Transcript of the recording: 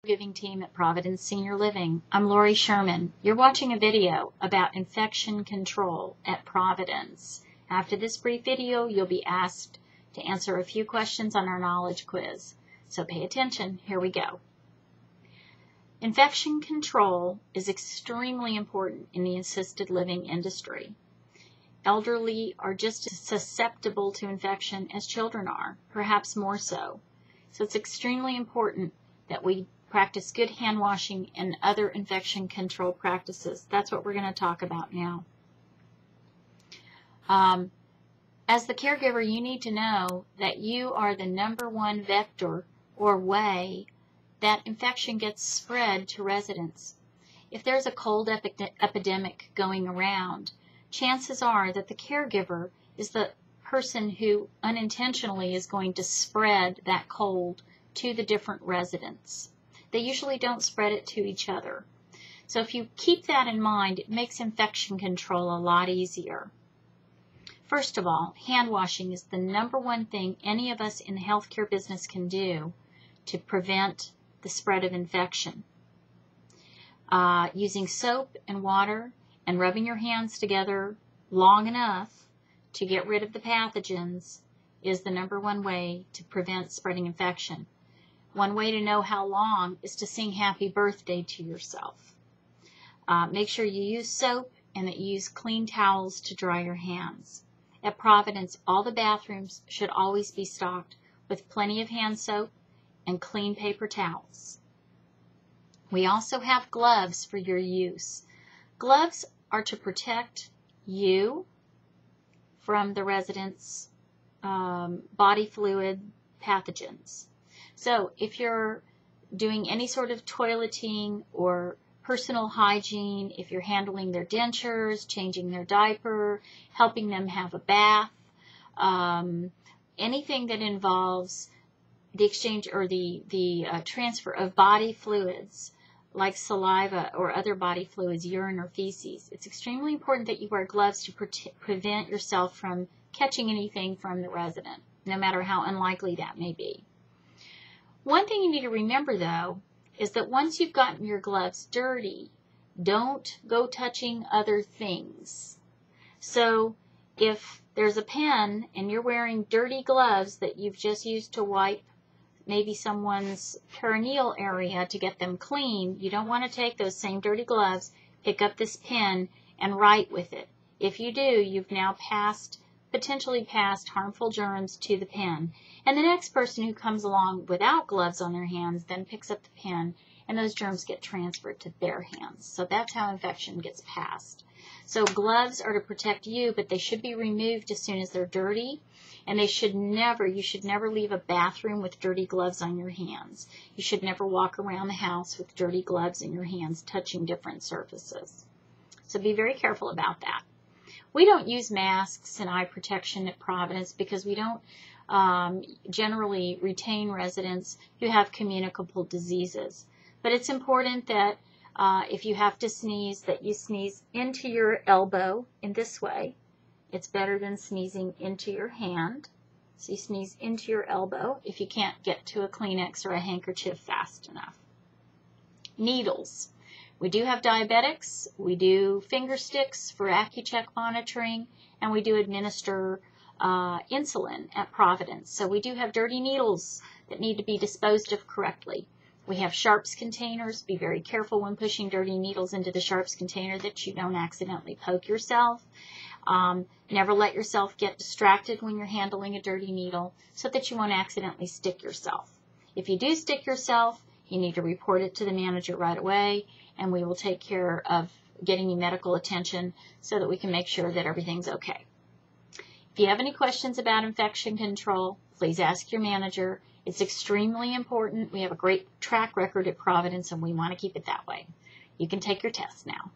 Caregiving team at Providence Senior Living. I'm Lori Sherman. You're watching a video about infection control at Providence. After this brief video, you'll be asked to answer a few questions on our knowledge quiz. So pay attention. Here we go. Infection control is extremely important in the assisted living industry. Elderly are just as susceptible to infection as children are, perhaps more so. So it's extremely important that we practice good hand washing and other infection control practices. That's what we're going to talk about now. As the caregiver, you need to know that you are the #1 vector or way that infection gets spread to residents. If there's a cold epidemic going around, chances are that the caregiver is the person who unintentionally is going to spread that cold to the different residents. They usually don't spread it to each other. So if you keep that in mind, it makes infection control a lot easier. First of all, hand washing is the #1 thing any of us in the healthcare business can do to prevent the spread of infection. Using soap and water and rubbing your hands together long enough to get rid of the pathogens is the #1 way to prevent spreading infection. One way to know how long is to sing happy birthday to yourself. Make sure you use soap and that you use clean towels to dry your hands. At Providence, all the bathrooms should always be stocked with plenty of hand soap and clean paper towels. We also have gloves for your use. Gloves are to protect you from the residents' body fluid pathogens. So if you're doing any sort of toileting or personal hygiene, if you're handling their dentures, changing their diaper, helping them have a bath, anything that involves the exchange or the transfer of body fluids like saliva or other body fluids, urine or feces, it's extremely important that you wear gloves to prevent yourself from catching anything from the resident, no matter how unlikely that may be. One thing you need to remember, though, is that once you've gotten your gloves dirty, don't go touching other things. So if there's a pen and you're wearing dirty gloves that you've just used to wipe maybe someone's perineal area to get them clean, you don't want to take those same dirty gloves, pick up this pen, and write with it. If you do, you've now potentially passed harmful germs to the pen. And the next person who comes along without gloves on their hands then picks up the pen, and those germs get transferred to their hands. So that's how infection gets passed. So gloves are to protect you, but they should be removed as soon as they're dirty. And you should never leave a bathroom with dirty gloves on your hands. You should never walk around the house with dirty gloves in your hands touching different surfaces. So be very careful about that. We don't use masks and eye protection at Providence because we don't generally retain residents who have communicable diseases. But it's important that if you have to sneeze, that you sneeze into your elbow in this way. It's better than sneezing into your hand. So you sneeze into your elbow if you can't get to a Kleenex or a handkerchief fast enough. Needles. We do have diabetics, we do finger sticks for AccuCheck monitoring, and we do administer insulin at Providence. So we do have dirty needles that need to be disposed of correctly. We have sharps containers. Be very careful when pushing dirty needles into the sharps container that you don't accidentally poke yourself. Never let yourself get distracted when you're handling a dirty needle so that you won't accidentally stick yourself. If you do stick yourself, you need to report it to the manager right away, and we will take care of getting you medical attention so that we can make sure that everything's okay. If you have any questions about infection control, please ask your manager. It's extremely important. We have a great track record at Providence, and we want to keep it that way. You can take your test now.